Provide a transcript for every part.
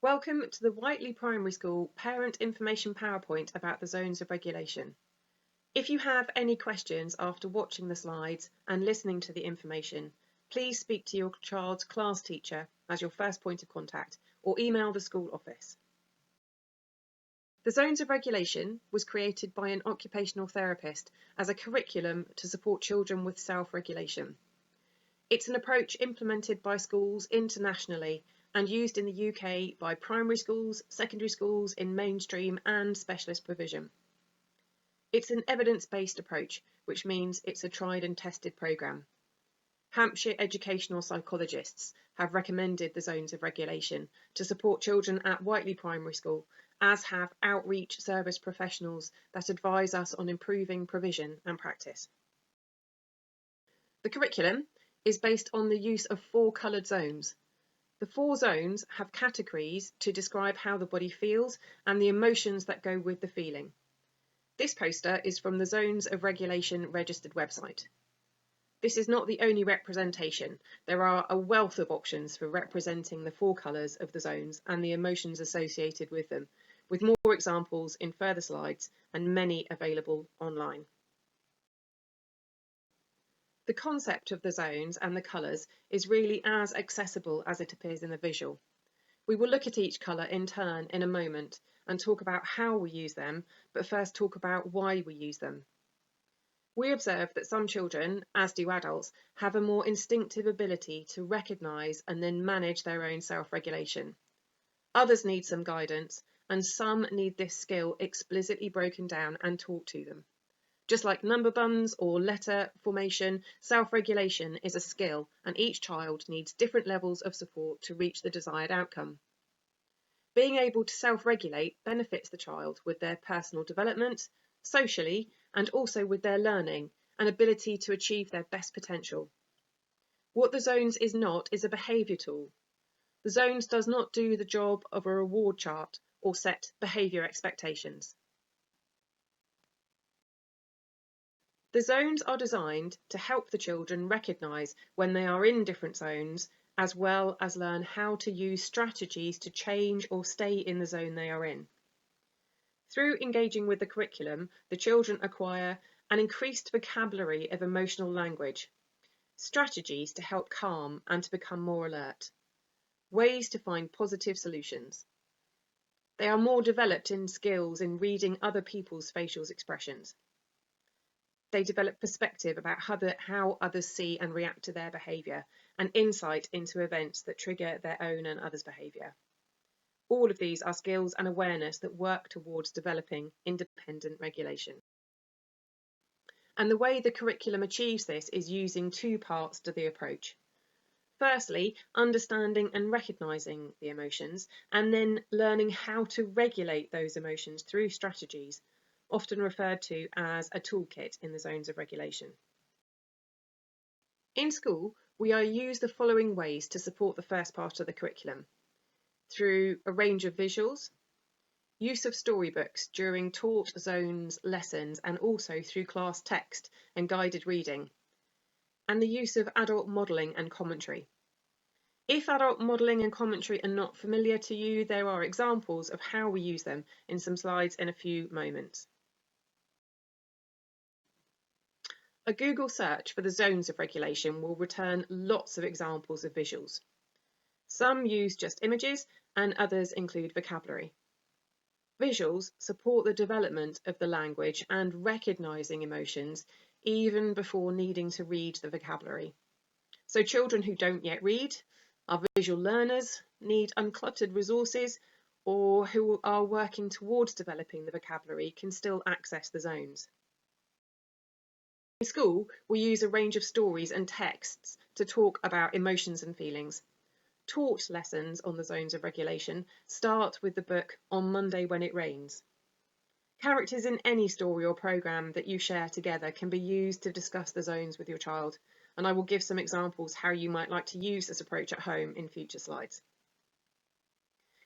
Welcome to the Whiteley Primary School Parent Information PowerPoint about the zones of regulation. If you have any questions after watching the slides and listening to the information, please speak to your child's class teacher as your first point of contact or email the school office. The zones of regulation was created by an occupational therapist as a curriculum to support children with self-regulation. It's an approach implemented by schools internationally and used in the UK by primary schools, secondary schools in mainstream and specialist provision. It's an evidence-based approach, which means it's a tried and tested programme. Hampshire educational psychologists have recommended the zones of regulation to support children at Whiteley Primary School, as have outreach service professionals that advise us on improving provision and practice. The curriculum is based on the use of 4 coloured zones. The 4 zones have categories to describe how the body feels and the emotions that go with the feeling. This poster is from the Zones of Regulation registered website. This is not the only representation. There are a wealth of options for representing the 4 colours of the zones and the emotions associated with them, with more examples in further slides and many available online. The concept of the zones and the colours is really as accessible as it appears in the visual. We will look at each colour in turn in a moment and talk about how we use them, but first talk about why we use them. We observe that some children, as do adults, have a more instinctive ability to recognise and then manage their own self-regulation. Others need some guidance, and some need this skill explicitly broken down and taught to them. Just like number buns or letter formation, self-regulation is a skill, and each child needs different levels of support to reach the desired outcome. Being able to self-regulate benefits the child with their personal development, socially, and also with their learning and ability to achieve their best potential. What the zones is not is a behaviour tool. The zones does not do the job of a reward chart or set behaviour expectations. The zones are designed to help the children recognise when they are in different zones, as well as learn how to use strategies to change or stay in the zone they are in. Through engaging with the curriculum, the children acquire an increased vocabulary of emotional language, strategies to help calm and to become more alert, ways to find positive solutions. They are more developed in skills in reading other people's facial expressions. They develop perspective about how others see and react to their behaviour and insight into events that trigger their own and others' behaviour. All of these are skills and awareness that work towards developing independent regulation. And the way the curriculum achieves this is using 2 parts to the approach. Firstly, understanding and recognising the emotions, and then learning how to regulate those emotions through strategies, often referred to as a toolkit in the zones of regulation. In school, we are used the following ways to support the first part of the curriculum: through a range of visuals, use of storybooks during taught zones lessons and also through class text and guided reading, and the use of adult modelling and commentary. If adult modelling and commentary are not familiar to you, there are examples of how we use them in some slides in a few moments. A Google search for the zones of regulation will return lots of examples of visuals. Some use just images and others include vocabulary. Visuals support the development of the language and recognising emotions even before needing to read the vocabulary. So children who don't yet read, are visual learners, need uncluttered resources, or who are working towards developing the vocabulary can still access the zones. In school, we use a range of stories and texts to talk about emotions and feelings. Taught lessons on the zones of regulation start with the book On Monday When It Rains. Characters in any story or programme that you share together can be used to discuss the zones with your child, and I will give some examples how you might like to use this approach at home in future slides.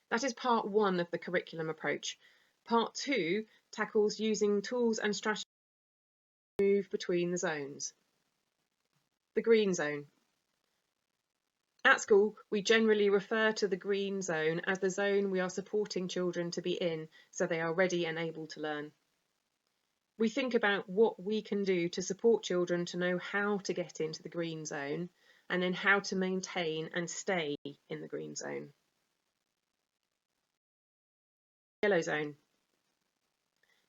That is part 1 of the curriculum approach. Part 2 tackles using tools and strategies to move between the zones. The green zone. At school, we generally refer to the green zone as the zone we are supporting children to be in so they are ready and able to learn. We think about what we can do to support children to know how to get into the green zone and then how to maintain and stay in the green zone. Yellow zone.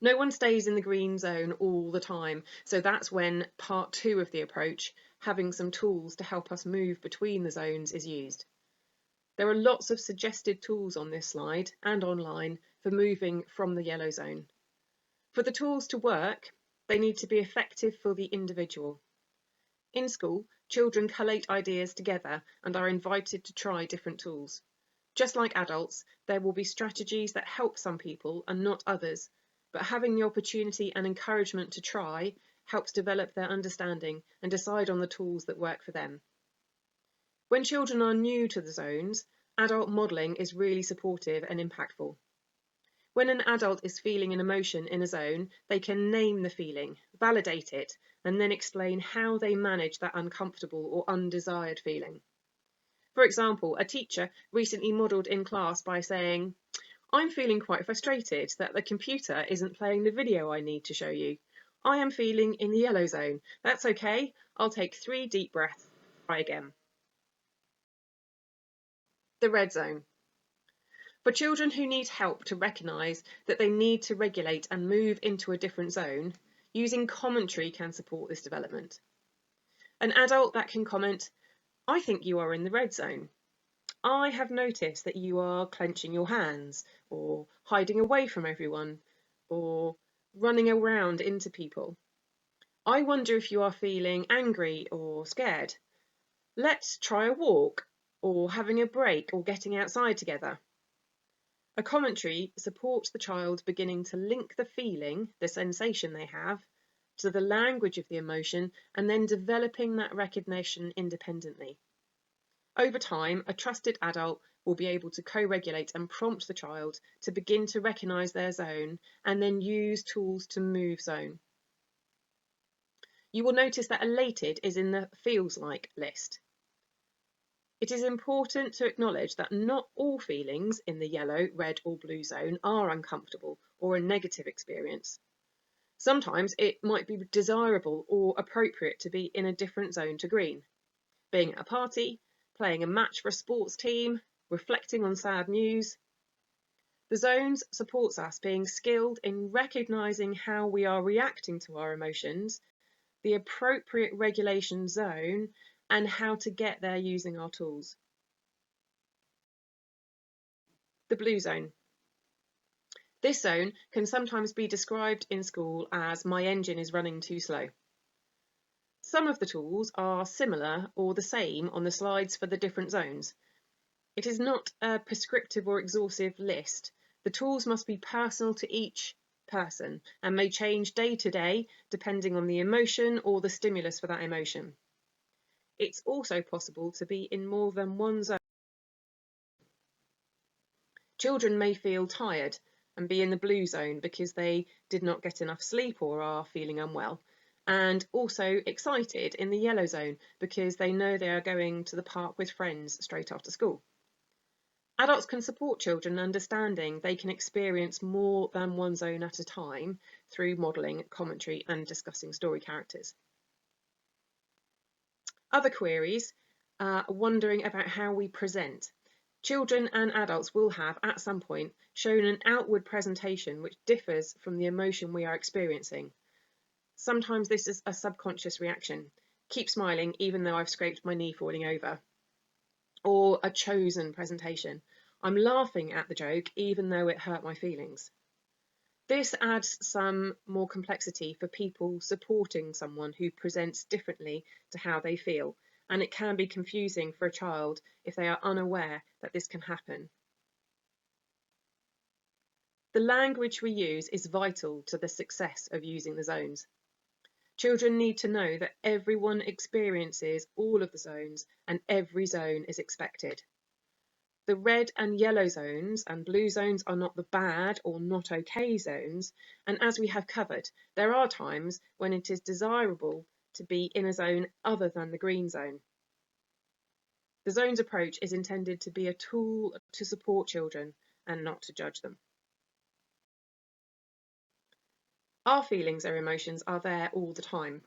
No one stays in the green zone all the time, so that's when part 2 of the approach, having some tools to help us move between the zones, is used. There are lots of suggested tools on this slide and online for moving from the yellow zone. For the tools to work, they need to be effective for the individual. In school, children collate ideas together and are invited to try different tools. Just like adults, there will be strategies that help some people and not others, but having the opportunity and encouragement to try helps develop their understanding and decide on the tools that work for them. When children are new to the zones, adult modelling is really supportive and impactful. When an adult is feeling an emotion in a zone, they can name the feeling, validate it, and then explain how they manage that uncomfortable or undesired feeling. For example, a teacher recently modelled in class by saying, "I'm feeling quite frustrated that the computer isn't playing the video I need to show you. I am feeling in the yellow zone. That's okay. I'll take 3 deep breaths. Try again." The red zone. For children who need help to recognise that they need to regulate and move into a different zone, using commentary can support this development. An adult that can comment, "I think you are in the red zone. I have noticed that you are clenching your hands, or hiding away from everyone, or running around into people. I wonder if you are feeling angry or scared. Let's try a walk, or having a break, or getting outside together." A commentary supports the child beginning to link the feeling, the sensation they have, to the language of the emotion, and then developing that recognition independently. Over time, a trusted adult will be able to co-regulate and prompt the child to begin to recognise their zone and then use tools to move zone. You will notice that elated is in the feels like list. It is important to acknowledge that not all feelings in the yellow, red or blue zone are uncomfortable or a negative experience. Sometimes it might be desirable or appropriate to be in a different zone to green. Being at a party, playing a match for a sports team, reflecting on sad news. The zones supports us being skilled in recognising how we are reacting to our emotions, the appropriate regulation zone, and how to get there using our tools. The blue zone. This zone can sometimes be described in school as "my engine is running too slow." Some of the tools are similar or the same on the slides for the different zones. It is not a prescriptive or exhaustive list. The tools must be personal to each person and may change day to day depending on the emotion or the stimulus for that emotion. It's also possible to be in more than one zone. Children may feel tired and be in the blue zone because they did not get enough sleep or are feeling unwell, and also excited in the yellow zone because they know they are going to the park with friends straight after school. Adults can support children understanding they can experience more than one zone at a time through modelling, commentary and discussing story characters. Other queries are wondering about how we present. Children and adults will have, at some point, shown an outward presentation which differs from the emotion we are experiencing. Sometimes this is a subconscious reaction. Keep smiling even though I've scraped my knee falling over. Or a chosen presentation. I'm laughing at the joke even though it hurt my feelings. This adds some more complexity for people supporting someone who presents differently to how they feel, and it can be confusing for a child if they are unaware that this can happen. The language we use is vital to the success of using the zones. Children need to know that everyone experiences all of the zones and every zone is expected. The red and yellow zones and blue zones are not the bad or not okay zones, and as we have covered, there are times when it is desirable to be in a zone other than the green zone. The zones approach is intended to be a tool to support children and not to judge them. Our feelings or emotions are there all the time.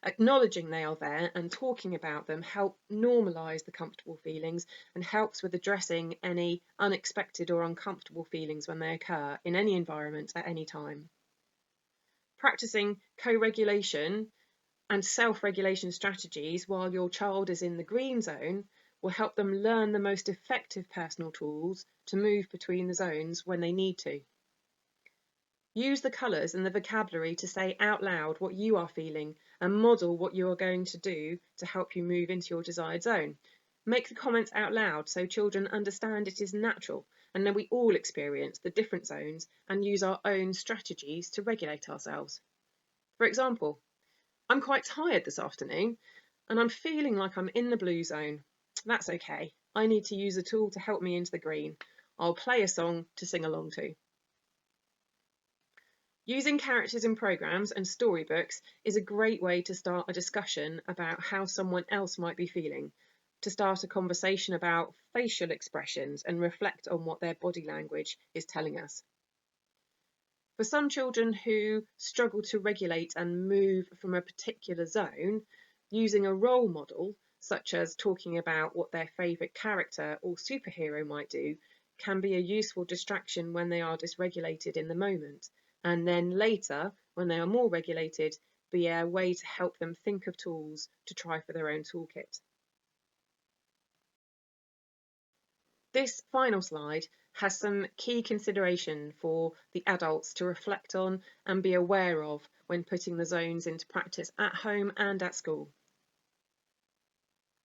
Acknowledging they are there and talking about them help normalise the comfortable feelings and helps with addressing any unexpected or uncomfortable feelings when they occur in any environment at any time. Practicing co-regulation and self-regulation strategies while your child is in the green zone will help them learn the most effective personal tools to move between the zones when they need to. Use the colours and the vocabulary to say out loud what you are feeling and model what you are going to do to help you move into your desired zone. Make the comments out loud so children understand it is natural and that we all experience the different zones and use our own strategies to regulate ourselves. For example, I'm quite tired this afternoon and I'm feeling like I'm in the blue zone. That's okay. I need to use a tool to help me into the green. I'll play a song to sing along to. Using characters in programs and storybooks is a great way to start a discussion about how someone else might be feeling, to start a conversation about facial expressions and reflect on what their body language is telling us. For some children who struggle to regulate and move from a particular zone, using a role model, such as talking about what their favourite character or superhero might do, can be a useful distraction when they are dysregulated in the moment, and then later, when they are more regulated, be a way to help them think of tools to try for their own toolkit. This final slide has some key consideration for the adults to reflect on and be aware of when putting the zones into practice at home and at school.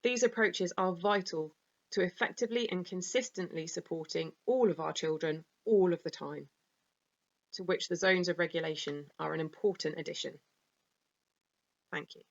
These approaches are vital to effectively and consistently supporting all of our children all of the time, to which the zones of regulation are an important addition. Thank you.